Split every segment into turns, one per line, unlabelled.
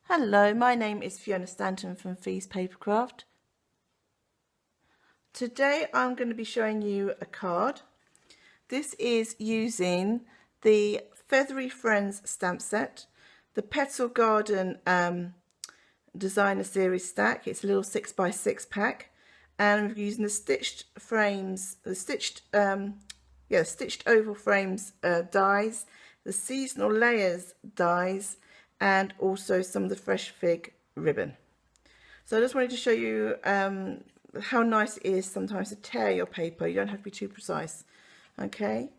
Hello, my name is Fiona Stanton from Fee's Papercraft. Today I'm going to be showing you a card. This is using the Feathery Friends stamp set, the Petal Garden designer series stack. It's a little 6x6 pack, and we're using the stitched frames, the stitched oval frames dies, the seasonal layers dies, and also some of the fresh fig ribbon. So I just wanted to show you how nice it is sometimes to tear your paper. You don't have to be too precise. Okay,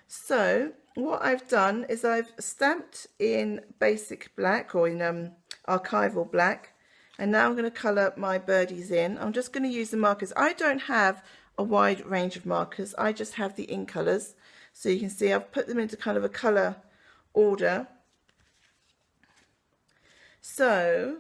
so what I've done is I've stamped in basic black, or in archival black, and now I'm going to colour my birdies in. I'm just going to use the markers. I don't have a wide range of markers, I just have the ink colours. So you can see I've put them into kind of a colour order. So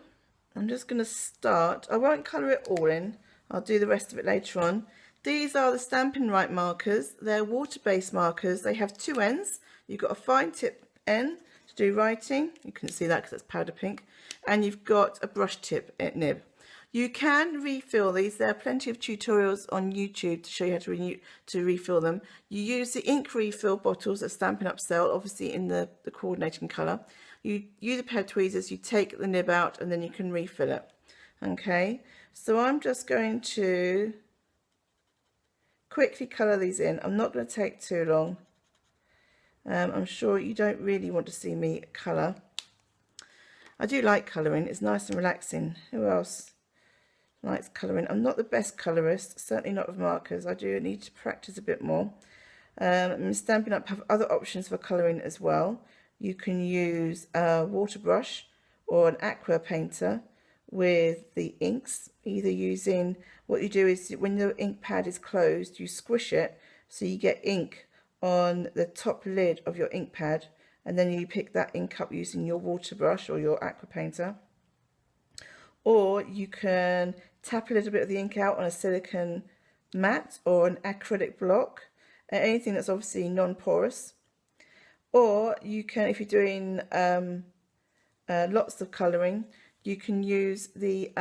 I'm just going to start. I won't colour it all in, I'll do the rest of it later on. These are the Stampin Write markers. They're water-based markers. They have two ends. You've got a fine tip end to do writing. You couldn't see that because it's powder pink. And you've got a brush tip nib. You can refill these. There are plenty of tutorials on YouTube to show you how to refill them. You use the ink refill bottles that Stampin' Up! Sell, obviously in the coordinating colour. You use a pair of tweezers, you take the nib out, and then you can refill it. Okay, so I'm just going to quickly colour these in. I'm not going to take too long. I'm sure you don't really want to see me colour. I do like colouring, it's nice and relaxing. Who else likes colouring? I'm not the best colourist, certainly not with markers. I do need to practice a bit more. Stampin' Up! Have other options for colouring as well. You can use a water brush or an aqua painter with the inks, either using, what you do is when the ink pad is closed, you squish it so you get ink on the top lid of your ink pad, and then you pick that ink up using your water brush or your aqua painter. Or you can tap a little bit of the ink out on a silicone mat or an acrylic block, anything that's obviously non-porous. Or you can, if you're doing lots of colouring, you can use the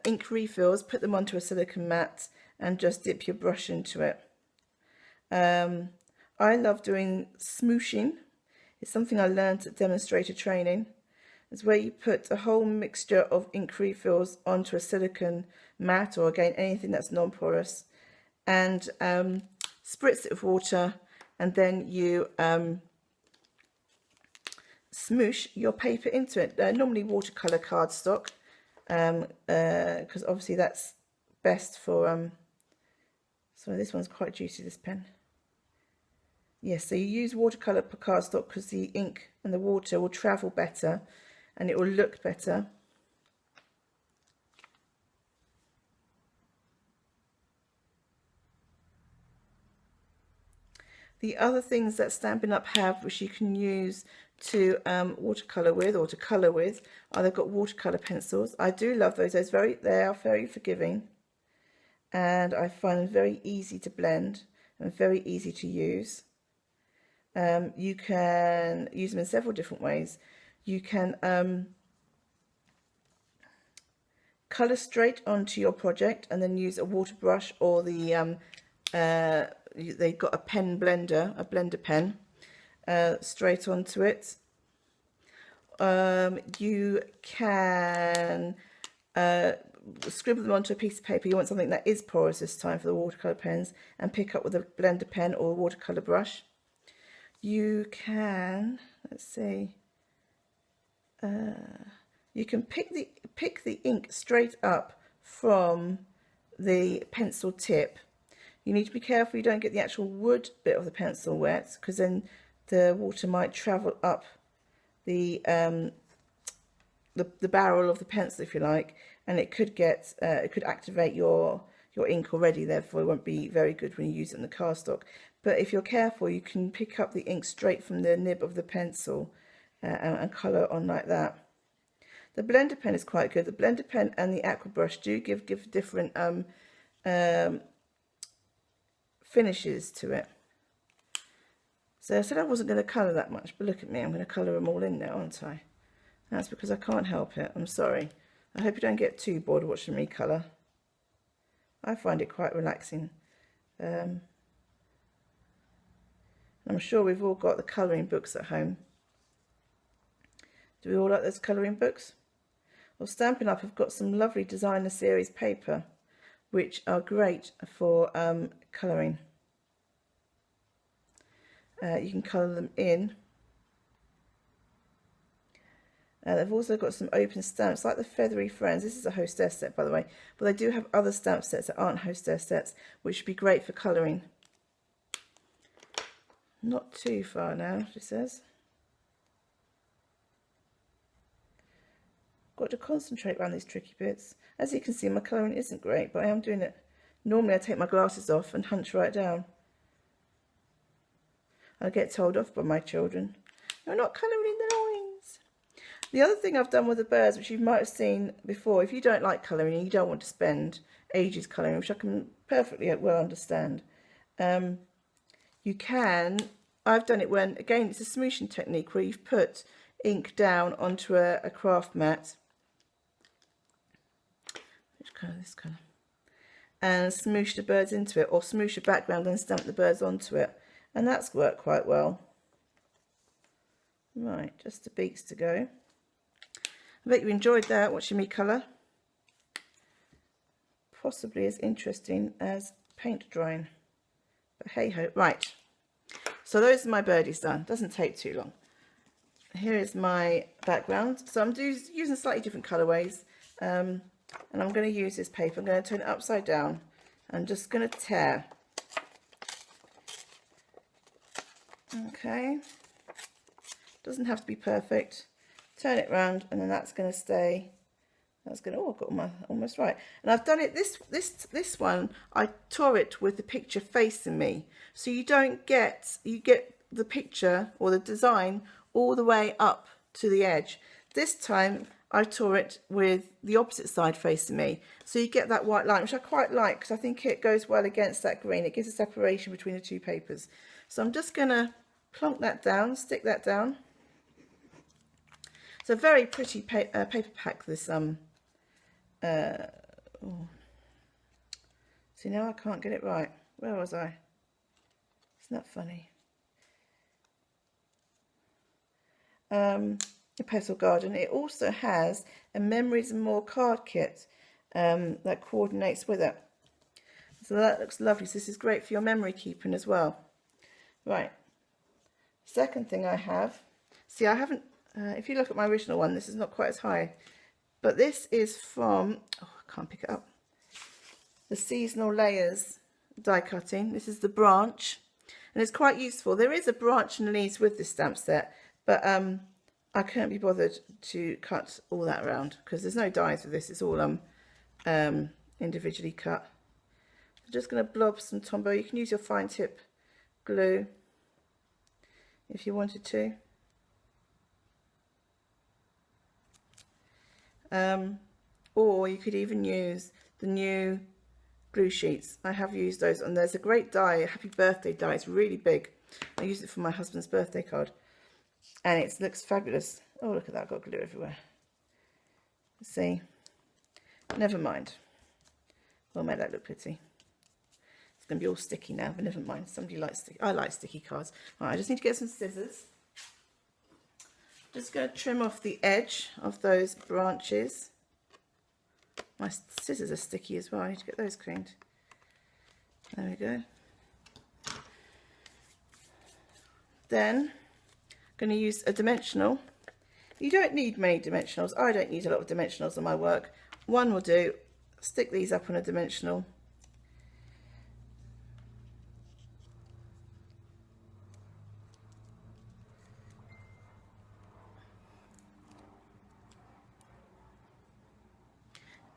ink refills, put them onto a silicone mat and just dip your brush into it. I love doing smooshing. It's something I learned at demonstrator training. It's where you put a whole mixture of ink refills onto a silicone mat, or again anything that's non-porous, and spritz it with water, and then you smoosh your paper into it. Normally watercolour cardstock, because obviously that's best for sorry, this one's quite juicy, this pen. Yes, so you use watercolour cardstock because the ink and the water will travel better and it will look better. The other things that Stampin' Up! Have, which you can use to watercolour with or to colour with, are they've got watercolour pencils. I do love those. They are very forgiving, and I find them very easy to blend and very easy to use. You can use them in several different ways. You can colour straight onto your project and then use a water brush or the they've got a pen blender, a blender pen, straight onto it. You can scribble them onto a piece of paper. You want something that is porous this time for the watercolour pens, and pick up with a blender pen or a watercolour brush. You can, let's see, you can pick the ink straight up from the pencil tip. You need to be careful you don't get the actual wood bit of the pencil wet, because then the water might travel up the barrel of the pencil, if you like, and it could get it could activate your ink already. Therefore, it won't be very good when you use it in the cardstock. But if you're careful, you can pick up the ink straight from the nib of the pencil and colour on like that. The blender pen is quite good. The blender pen and the aqua brush do give different finishes to it. So I said I wasn't going to colour that much, but look at me, I'm going to colour them all in now, aren't I? That's because I can't help it. I'm sorry. I hope you don't get too bored watching me colour. I find it quite relaxing. I'm sure we've all got the colouring books at home. Do we all like those colouring books? Well, Stampin' Up! Have got some lovely designer series paper, which are great for colouring. You can colour them in. They've also got some open stamps, like the Feathery Friends. This is a Hostess set, by the way. But they do have other stamp sets that aren't Hostess sets, which would be great for colouring. Not too far now, she says. Got to concentrate around these tricky bits. As you can see, my colouring isn't great, but I am doing it. Normally I take my glasses off and hunch right down. I get told off by my children. You're not colouring in the lines. The other thing I've done with the birds, which you might have seen before, if you don't like colouring and you don't want to spend ages colouring, which I can perfectly well understand, you can, I've done it when, again, it's a smooshing technique where you've put ink down onto a craft mat. Which colour? This colour. And smoosh the birds into it, or smoosh the background and stamp the birds onto it. And that's worked quite well. Right, just the beaks to go. I bet you enjoyed that, watching me colour. Possibly as interesting as paint drying. But hey ho. Right, so those are my birdies done. Doesn't take too long. Here is my background. So I'm using slightly different colourways. And I'm going to use this paper. I'm going to turn it upside down. I'm just going to tear. Okay. Doesn't have to be perfect. Turn it round, and then that's going to stay. That's going to, oh, I've got my almost right. And I've done it, this one, I tore it with the picture facing me. So you don't get, you get the picture or the design all the way up to the edge. This time I tore it with the opposite side facing me. So you get that white line, which I quite like because I think it goes well against that green. It gives a separation between the two papers. So I'm just going to plonk that down, stick that down. It's a very pretty paper pack, this oh. See, now I can't get it right. Where was I? Isn't that funny? The Petal Garden. It also has a Memories and More card kit that coordinates with it. So that looks lovely. So this is great for your memory keeping as well. Right. Second thing I have. See, I haven't. If you look at my original one, this is not quite as high. But this is from, oh, I can't pick it up, the Seasonal Layers die cutting. This is the branch, and it's quite useful. There is a branch and leaves with this stamp set, but I can't be bothered to cut all that around because there's no dies with this. It's all individually cut. I'm just going to blob some Tombow. You can use your fine tip glue if you wanted to. Or you could even use the new glue sheets. I have used those, and there's a great die, a happy birthday die. It's really big. I used it for my husband's birthday card, and it looks fabulous. Oh, look at that, I've got glue everywhere. See, never mind. We'll make that look pretty. It's going to be all sticky now, but never mind. Somebody likes sticky. I like sticky cards. All right, I just need to get some scissors. Just going to trim off the edge of those branches. My scissors are sticky as well. I need to get those cleaned. There we go. Then I'm going to use a dimensional. You don't need many dimensionals. I don't use a lot of dimensionals on my work. One will do. Stick these up on a dimensional.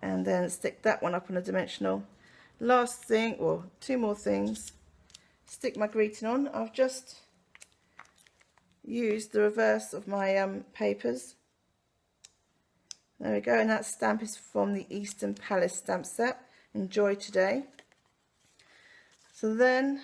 And then stick that one up on a dimensional. Last thing, or two more things, stick my greeting on. I've just used the reverse of my papers. There we go, and that stamp is from the Eastern Palace stamp set. Enjoy today. So then